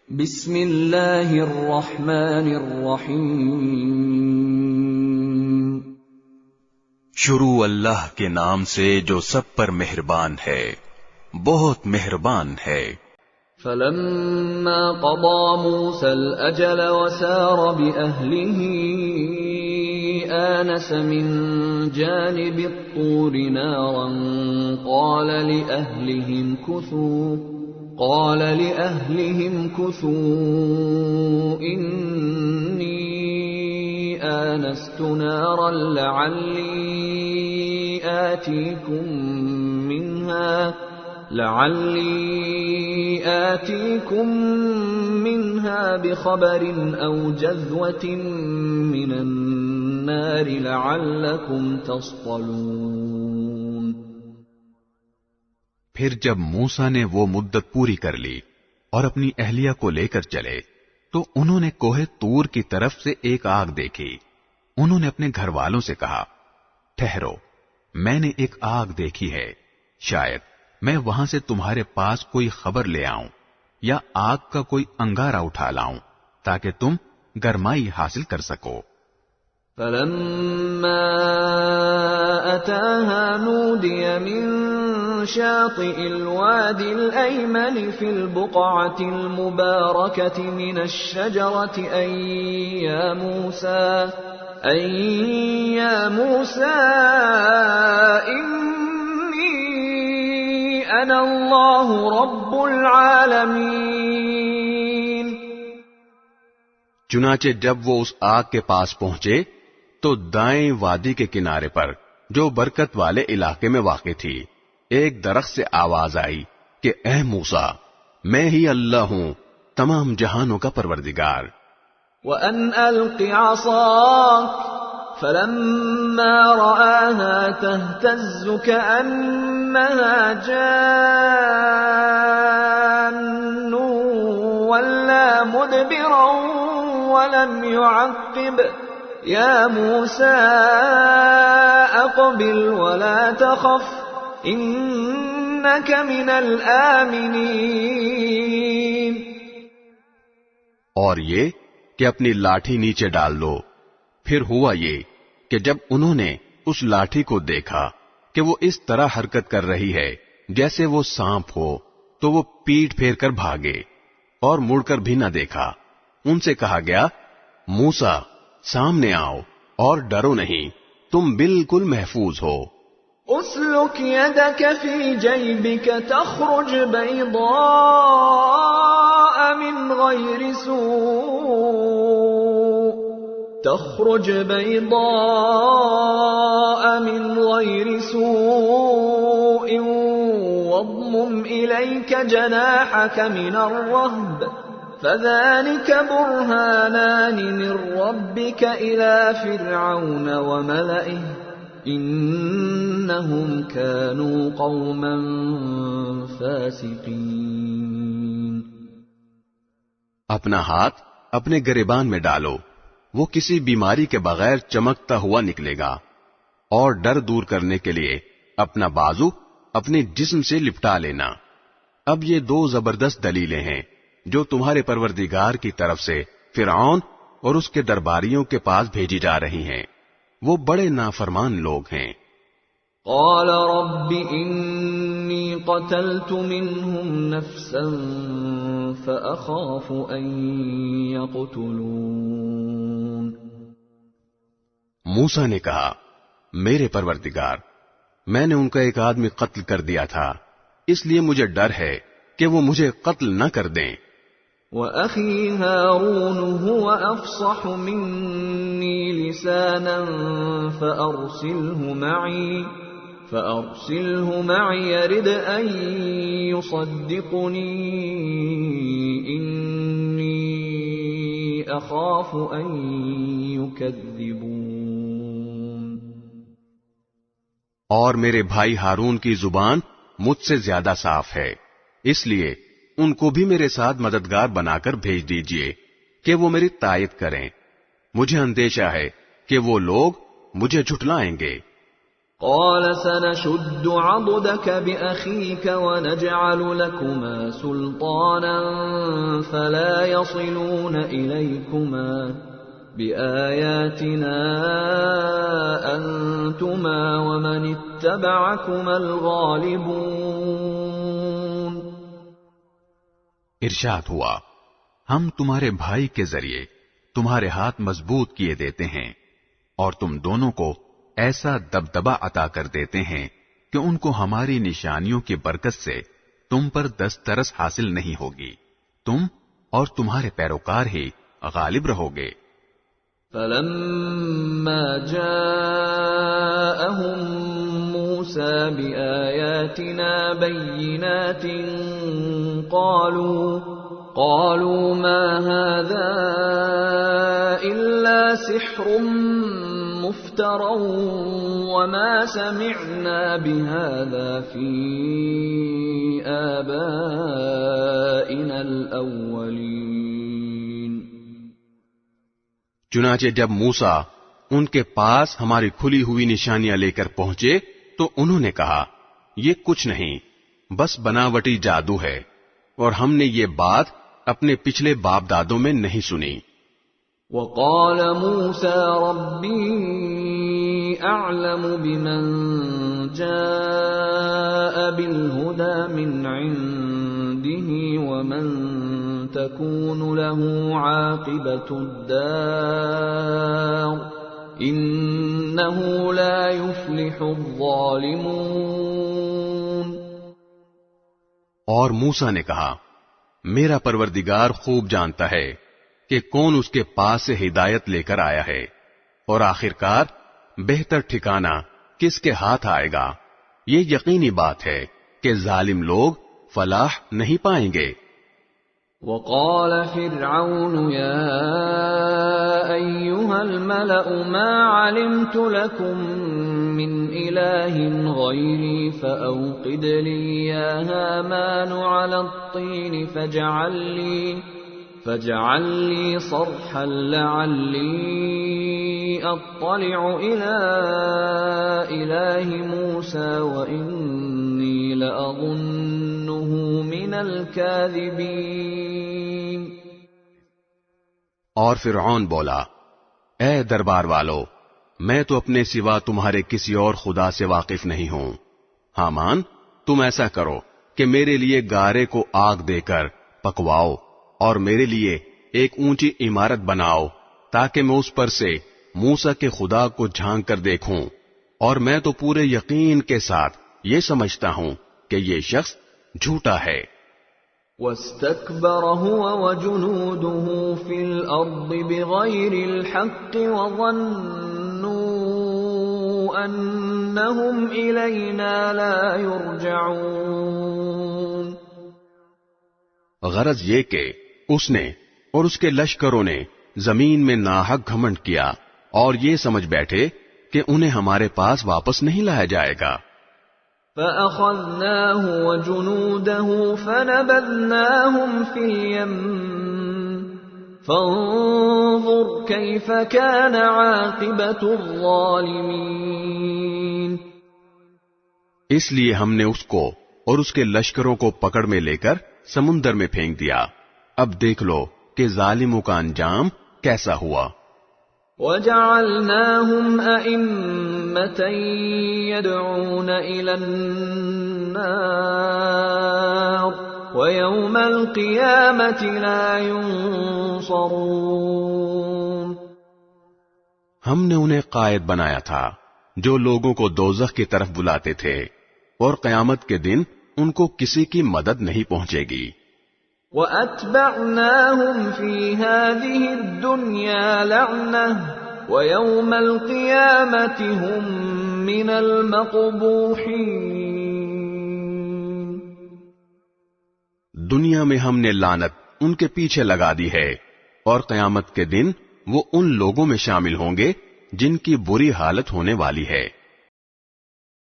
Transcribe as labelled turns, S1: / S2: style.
S1: بسم اللہ الرحمن الرحیم
S2: شروع اللہ کے نام سے جو سب پر مہربان ہے، بہت مہربان ہے۔
S1: فلما قضى موسى الأجل وسار بأهله آنس من جانب الطور نارا قال لأهلهم كثوا إني آنست نارا لعلي آتيكم منها بخبر أو جذوة من النار لعلكم تصطلون۔
S3: پھر جب موسیٰ نے وہ مدت پوری کر لی اور اپنی اہلیہ کو لے کر چلے تو انہوں نے کوہ طور کی طرف سے ایک آگ دیکھی۔ انہوں نے اپنے گھر والوں سے کہا، ٹھہرو، میں نے ایک آگ دیکھی ہے، شاید میں وہاں سے تمہارے پاس کوئی خبر لے آؤں یا آگ کا کوئی انگارہ اٹھا لاؤں تاکہ تم گرمائی حاصل کر سکو۔
S1: فلما أتاها نودي من شاطئ الوادي الأيمن في البقعة المباركة من الشجرة أي يا موسى إني أنا الله رب العالمين۔
S3: چنانچہ جب وہ اس آگ کے پاس پہنچے تو دائیں وادی کے کنارے پر جو برکت والے علاقے میں واقع تھی ایک درخت سے آواز آئی کہ اے موسیٰ، میں ہی اللہ ہوں، تمام جہانوں کا پروردگار۔
S1: وَأَنْ أَلْقِ عَصَاكَ فَلَمَّا رَآهَا تَهْتَزُّ كَأَنَّهَا جَانٌّ وَلَّى مُدْبِرًا وَلَمْ يُعَقِّبْ يَا مُوسَىٰ أَقْبِلْ وَلَا تَخَفْ إِنَّكَ مِنَ الْآمِنِينَ۔
S3: اور یہ کہ اپنی لاٹھی نیچے ڈال دو۔ پھر ہوا یہ کہ جب انہوں نے اس لاٹھی کو دیکھا کہ وہ اس طرح حرکت کر رہی ہے جیسے وہ سانپ ہو تو وہ پیٹ پھیر کر بھاگے اور مڑ کر بھی نہ دیکھا۔ ان سے کہا گیا، موسیٰ سامنے آؤ اور ڈرو نہیں، تم بالکل محفوظ ہو۔
S1: اسلک یدک فی جیبک تخرج بیضاء من غیر سوء واضمم الیک جناحک من الرہب فذلك برهانان من ربك إلى فرعون وملئه إنهم كانوا قوما فاسقين۔
S3: اپنا ہاتھ اپنے گریبان میں ڈالو، وہ کسی بیماری کے بغیر چمکتا ہوا نکلے گا، اور ڈر دور کرنے کے لیے اپنا بازو اپنے جسم سے لپٹا لینا۔ اب یہ دو زبردست دلیلیں ہیں جو تمہارے پروردگار کی طرف سے فرعون اور اس کے درباریوں کے پاس بھیجی جا رہی ہیں، وہ بڑے نافرمان لوگ ہیں۔
S1: قال رب انی قتلت منهم نفسا فأخاف ان يقتلون۔
S3: موسیٰ نے کہا، میرے پروردگار، میں نے ان کا ایک آدمی قتل کر دیا تھا، اس لیے مجھے ڈر ہے کہ وہ مجھے قتل نہ کر دیں۔
S1: وَأَخِي هَارُونُ هُوَ أَفْصَحُ مِنِّي لِسَانًا فَأَرْسِلْهُ مَعِي يَرِدْ أَن يُصَدِّقُنِي إِنِّي أَخَافُ أَن يُكَذِّبُونِ۔
S3: اور میرے بھائی ہارون کی زبان مجھ سے زیادہ صاف ہے، اس لیے ان کو بھی میرے ساتھ مددگار بنا کر بھیج دیجئے کہ وہ میری تائید کریں، مجھے اندیشہ ہے کہ وہ لوگ مجھے جھٹلائیں گے۔
S1: قال سنشد عضدك بأخيك ونجعل لكما سلطانا فلا يصلون إليكما بآياتنا أنتما ومن اتبعكما الغالبون.
S3: ارشاد ہوا، ہم تمہارے بھائی کے ذریعے تمہارے ہاتھ مضبوط کیے دیتے ہیں اور تم دونوں کو ایسا دبدبا عطا کر دیتے ہیں کہ ان کو ہماری نشانیوں کی برکت سے تم پر دسترس حاصل نہیں ہوگی، تم اور تمہارے پیروکار ہی غالب رہو گے.
S1: فلما جاءهم موسى بآياتنا بينات قالوا ما هذا إلا سحر مفترى وما سمعنا بهذا في آبائنا الأولين.
S3: چنانچہ جب موسیٰ ان کے پاس ہماری کھلی ہوئی نشانیاں لے کر پہنچے تو انہوں نے کہا، یہ کچھ نہیں، بس بناوٹی جادو ہے، اور ہم نے یہ بات اپنے پچھلے باپ دادوں میں نہیں سنی.
S1: وقال موسى ربي أعلم بمن جاء بالهدى من عنده ومن تكون له عاقبة الدار إنه لا يفلح الظالمون.
S3: اور موسیٰ نے کہا، میرا پروردگار خوب جانتا ہے کہ کون اس کے پاس سے ہدایت لے کر آیا ہے، اور آخرکار بہتر ٹھکانہ کس کے ہاتھ آئے گا. یہ یقینی بات ہے کہ ظالم لوگ فلاح نہیں پائیں گے.
S1: وقال فرعون يا أيها الملأ ما علمت لكم من إله غيري فأوقد لي يا هامان على الطين فاجعل لي صرحا لعلي أطلع إلى إله موسى وإني لأظنه من الكاذبين.
S3: اور فرعون بولا، اے دربار والو، میں تو اپنے سوا تمہارے کسی اور خدا سے واقف نہیں ہوں. ہامان، تم ایسا کرو کہ میرے لیے گارے کو آگ دے کر پکواؤ اور میرے لیے ایک اونچی عمارت بناؤ تاکہ میں اس پر سے موسیٰ کے خدا کو جھانک کر دیکھوں، اور میں تو پورے یقین کے ساتھ یہ سمجھتا ہوں کہ یہ شخص جھوٹا ہے.
S1: واستكبر هو وجنوده في الأرض بغير الحق وظنوا أنهم إلينا لا يرجعون.
S3: غرض یہ کہ اس نے اور اس کے لشکروں نے زمین میں ناحق گھمنڈ کیا اور یہ سمجھ بیٹھے کہ انہیں ہمارے پاس واپس نہیں لایا جائے گا.
S1: فَأَخَذْنَاهُ وَجُنُودَهُ فَنَبَذْنَاهُمْ فِي الْيَمِّ فَانظُرْ كَيْفَ كَانَ عَاقِبَةُ الظَّالِمِينَ.
S3: اس لیے ہم نے اس کو اور اس کے لشکروں کو پکڑ میں لے کر سمندر میں پھینک دیا. اب دیکھ لو کہ ظالموں کا انجام کیسا ہوا.
S1: وَجَعَلْنَاهُمْ أَئِمَّةً يَدْعُونَ إِلَى النَّارِ وَيَوْمَ الْقِيَامَةِ لَا يُنصَرُونَ.
S3: ہم نے انہیں قائد بنایا تھا جو لوگوں کو دوزخ کی طرف بلاتے تھے، اور قیامت کے دن ان کو کسی کی مدد نہیں پہنچے گی.
S1: وَأَتْبَعْنَاهُمْ فِي هَذِهِ الدُّنْيَا لَعْنَةً وَيَوْمَ الْقِيَامَةِ هُمْ مِنَ الْمَقْبُوحِينَ.
S3: دنیا میں ہم نے لعنت ان کے پیچھے لگا دی ہے، اور قیامت کے دن وہ ان لوگوں میں شامل ہوں گے جن کی بری حالت ہونے والی ہے.